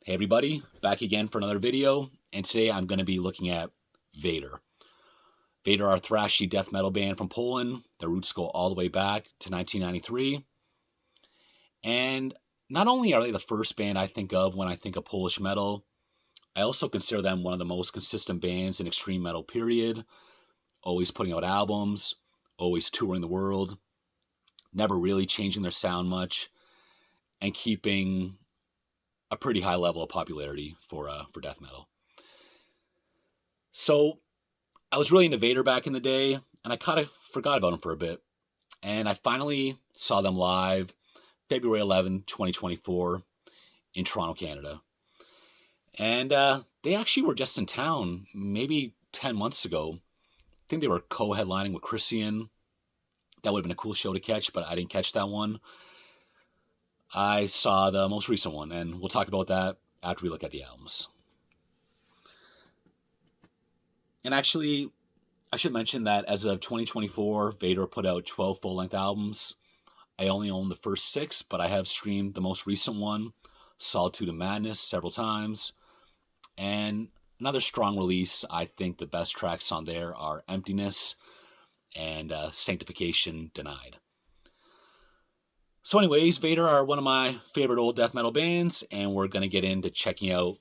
Hey everybody, back again for another video, and today I'm going to be looking at Vader. Vader are a thrashy death metal band from Poland. Their roots go all the way back to 1993. And not only are they the first band I think of when I think of Polish metal, I also consider them one of the most consistent bands in extreme metal period, always putting out albums, always touring the world, never really changing their sound much, and keeping a pretty high level of popularity for death metal. So I was really into Vader back in the day, and I kind of forgot about them for a bit. And I finally saw them live February 11, 2024, in Toronto, Canada. And they actually were just in town maybe 10 months ago. I think they were co-headlining with Christian. That would have been a cool show to catch, but I didn't catch that one. I saw the most recent one, and we'll talk about that after we look at the albums. And actually, I should mention that as of 2024, Vader put out 12 full-length albums. I only own the first 6, but I have streamed the most recent one, Solitude and Madness, several times. And another strong release, I think the best tracks on there are Emptiness and Sanctification Denied. So anyways, Vader are one of my favorite old death metal bands, and we're going to get into checking out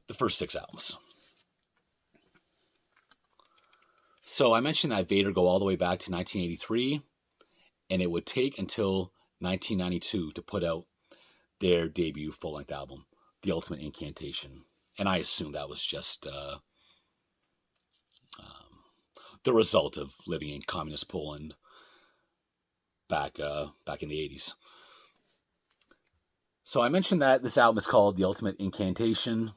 the first 6 albums. So I mentioned that Vader go all the way back to 1983, and it would take until 1992 to put out their debut full-length album, The Ultimate Incantation. And I assume that was just the result of living in communist Poland back in the 80s. So I mentioned that this album is called The Ultimate Incantation.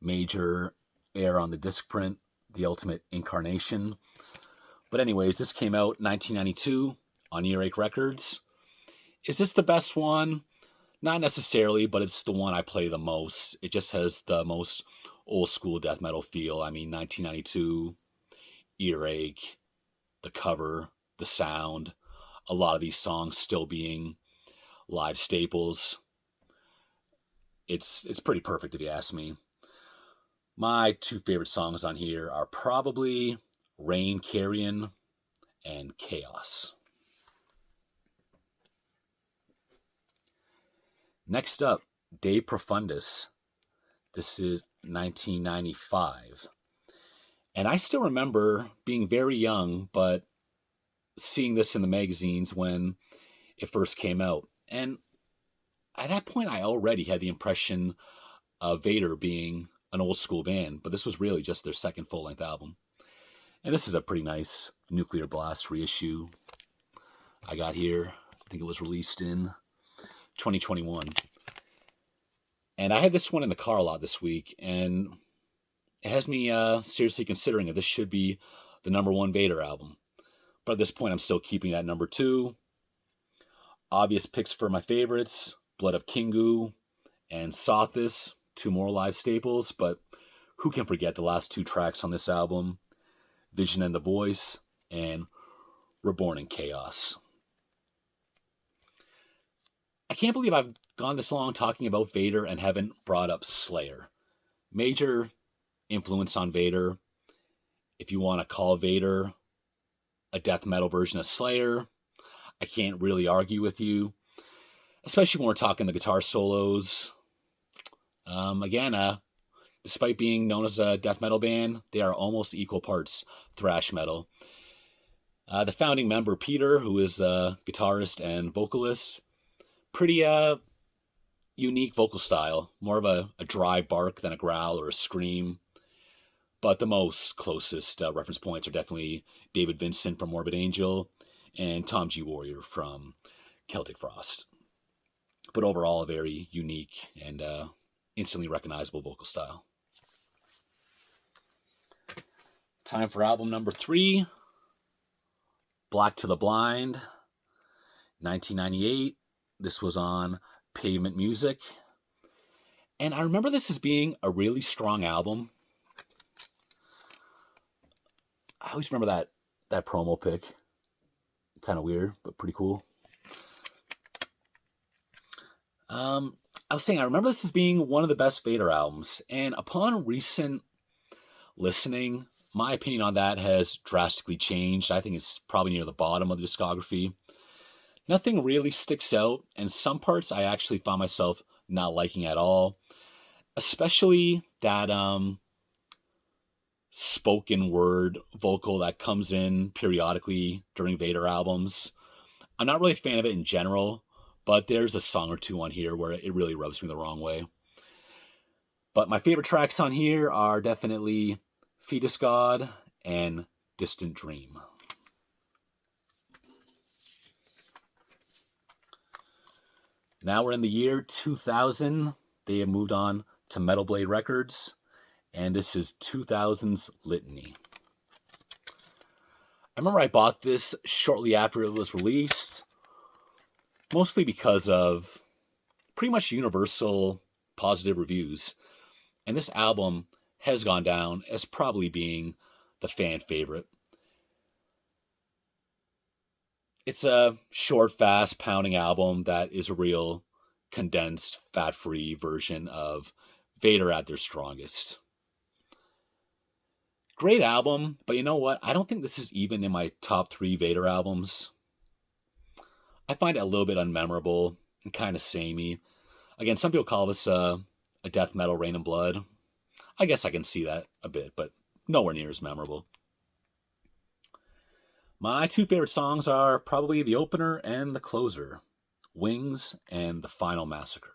Major error on the disc print, The Ultimate Incarnation. But anyways, this came out 1992 on Earache Records. Is this the best one? Not necessarily, but it's the one I play the most. It just has the most old school death metal feel. I mean, 1992, Earache, the cover, the sound, a lot of these songs still being live staples. It's pretty perfect if you ask me. My 2 favorite songs on here are probably Rain Carrion and Chaos. Next up, De Profundis. This is 1995. And I still remember being very young, but seeing this in the magazines when it first came out. And at that point, I already had the impression of Vader being an old school band, but this was really just their second full-length album. And this is a pretty nice Nuclear Blast reissue I got here. I think it was released in 2021. And I had this one in the car a lot this week, and it has me seriously considering if this should be the number 1 Vader album. But at this point, I'm still keeping it at number 2. Obvious picks for my favorites, Blood of Kingu and Sothis, 2 more live staples, but who can forget the last 2 tracks on this album, Vision and the Voice and Reborn in Chaos. I can't believe I've gone this long talking about Vader and haven't brought up Slayer. Major influence on Vader. If you want to call Vader a death metal version of Slayer, I can't really argue with you, especially when we're talking the guitar solos. Despite being known as a death metal band, they are almost equal parts thrash metal. The founding member, Peter, who is a guitarist and vocalist, pretty unique vocal style, more of a dry bark than a growl or a scream. But the most closest reference points are definitely David Vincent from Morbid Angel and Tom G. Warrior from Celtic Frost. But overall, a very unique and instantly recognizable vocal style. Time for album number 3, Black to the Blind, 1998. This was on Pavement Music. And I remember this as being a really strong album. I always remember that promo pic. Kind of weird, but pretty cool. I was saying, I remember this as being one of the best Vader albums, and upon recent listening, my opinion on that has drastically changed. I think it's probably near the bottom of the discography. Nothing really sticks out, and some parts I actually found myself not liking at all, especially that spoken word vocal that comes in periodically during Vader albums. I'm not really a fan of it in general, but there's a song or two on here where it really rubs me the wrong way. But my favorite tracks on here are definitely Fetus God and Distant Dream. Now we're in the year 2000. They have moved on to Metal Blade Records, and this is 2000's Litany. I remember I bought this shortly after it was released, mostly because of pretty much universal positive reviews. And this album has gone down as probably being the fan favorite. It's a short, fast, pounding album that is a real condensed, fat-free version of Vader at their strongest. Great album, but you know what? I don't think this is even in my top 3 Vader albums. I find it a little bit unmemorable and kind of samey. Again, some people call this a death metal Rain and Blood. I guess I can see that a bit, but nowhere near as memorable. My 2 favorite songs are probably the opener and the closer, Wings and The Final Massacre.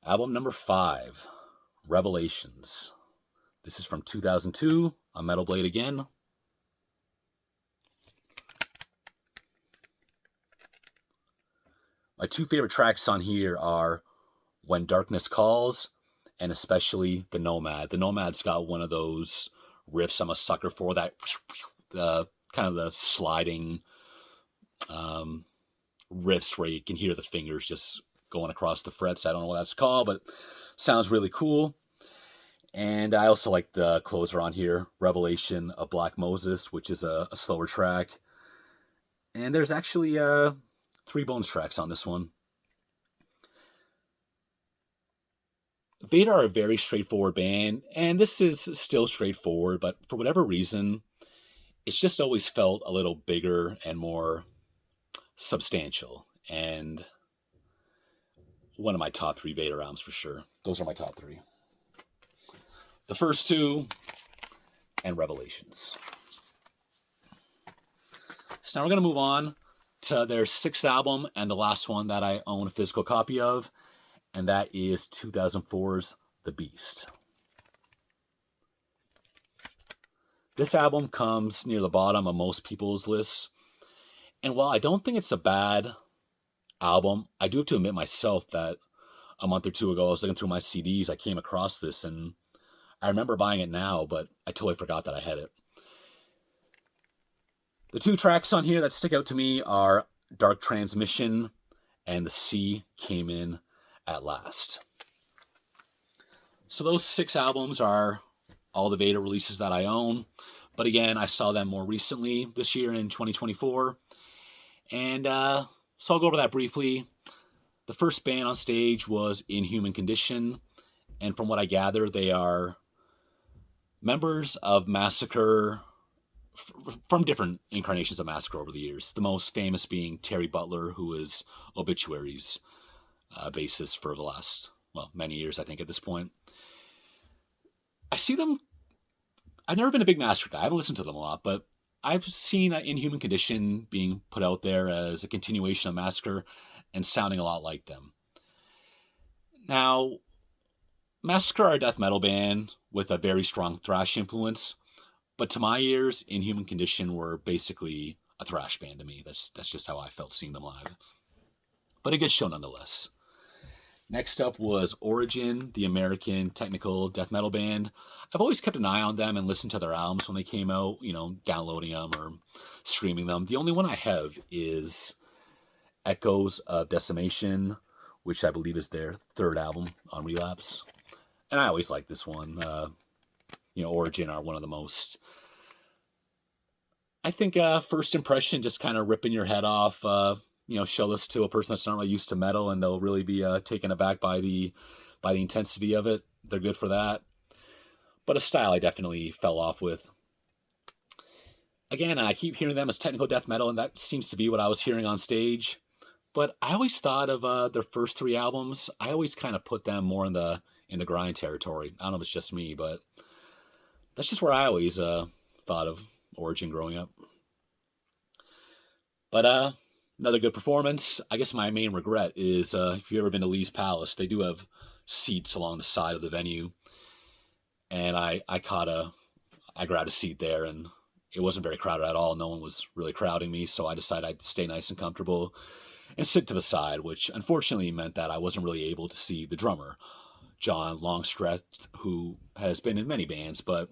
Album number 5, Revelations. This is from 2002 on Metal Blade again. My 2 favorite tracks on here are When Darkness Calls and especially The Nomad. The Nomad's got one of those riffs I'm a sucker for, that kind of the sliding riffs where you can hear the fingers just going across the frets. I don't know what that's called, but sounds really cool. And I also like the closer on here, Revelation of Black Moses, which is a slower track. And there's actually 3 bonus tracks on this one. Vader are a very straightforward band, and this is still straightforward, but for whatever reason, it's just always felt a little bigger and more substantial. And one of my top 3 Vader albums for sure. Those are my top 3. The first 2 and Revelations. So now we're going to move on to their 6th album and the last one that I own a physical copy of, and that is 2004's The Beast. This album comes near the bottom of most people's lists, and while I don't think it's a bad album, I do have to admit myself that a month or 2 ago I was looking through my CDs, I came across this, and I remember buying it now, but I totally forgot that I had it. The 2 tracks on here that stick out to me are Dark Transmission and The Sea Came In at Last. So those 6 albums are all the Vader releases that I own. But again, I saw them more recently this year in 2024. And so I'll go over that briefly. The first band on stage was Inhuman Condition. And from what I gather, they are members of Massacre, from different incarnations of Massacre over the years. The most famous being Terry Butler, who is Obituary's bassist for the last, many years, I think, at this point. I see them. I've never been a big Massacre guy. I haven't listened to them a lot, but I've seen Inhuman Condition being put out there as a continuation of Massacre and sounding a lot like them. Now, Massacre are a death metal band with a very strong thrash influence, but to my ears, Inhuman Condition were basically a thrash band to me. That's just how I felt seeing them live. But a good show nonetheless. Next up was Origin, the American technical death metal band. I've always kept an eye on them and listened to their albums when they came out, downloading them or streaming them. The only one I have is Echoes of Decimation, which I believe is their 3rd album on Relapse. And I always like this one. Origin are one of the most I think first impression, just kind of ripping your head off. Show this to a person that's not really used to metal, and they'll really be taken aback by the intensity of it. They're good for that. But a style I definitely fell off with. Again, I keep hearing them as technical death metal, and that seems to be what I was hearing on stage. But I always thought of their first three albums. I always kind of put them more in the grind territory. I don't know if it's just me, but that's just where I always thought of Origin growing up. But another good performance. I guess my main regret is if you've ever been to Lee's Palace, they do have seats along the side of the venue, and I grabbed a seat there, and it wasn't very crowded at all. No one was really crowding me, so I decided I'd stay nice and comfortable and sit to the side, which unfortunately meant that I wasn't really able to see the drummer, John Longstreth, who has been in many bands, but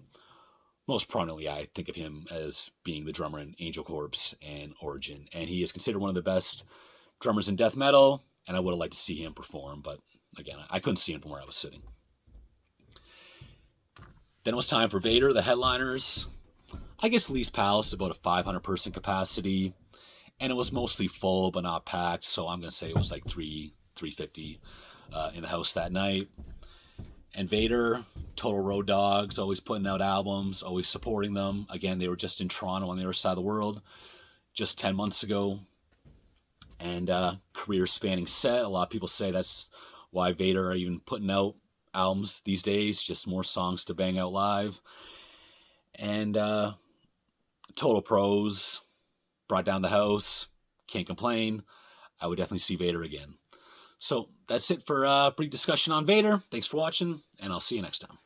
most prominently I think of him as being the drummer in Angel Corpse and Origin, and he is considered one of the best drummers in death metal, and I would have liked to see him perform, but again, I couldn't see him from where I was sitting. Then it was time for Vader, the headliners. I guess Lee's Palace, about a 500-person capacity, and it was mostly full but not packed, so I'm gonna say it was like 350 in the house that night. And Vader, total road dogs, always putting out albums, always supporting them. Again, they were just in Toronto on the other side of the world just 10 months ago, and career spanning set. A lot of people say that's why Vader are even putting out albums these days, just more songs to bang out live. And total pros, brought down the house, can't complain. I would definitely see Vader again. So that's it for a brief discussion on Vader. Thanks for watching, and I'll see you next time.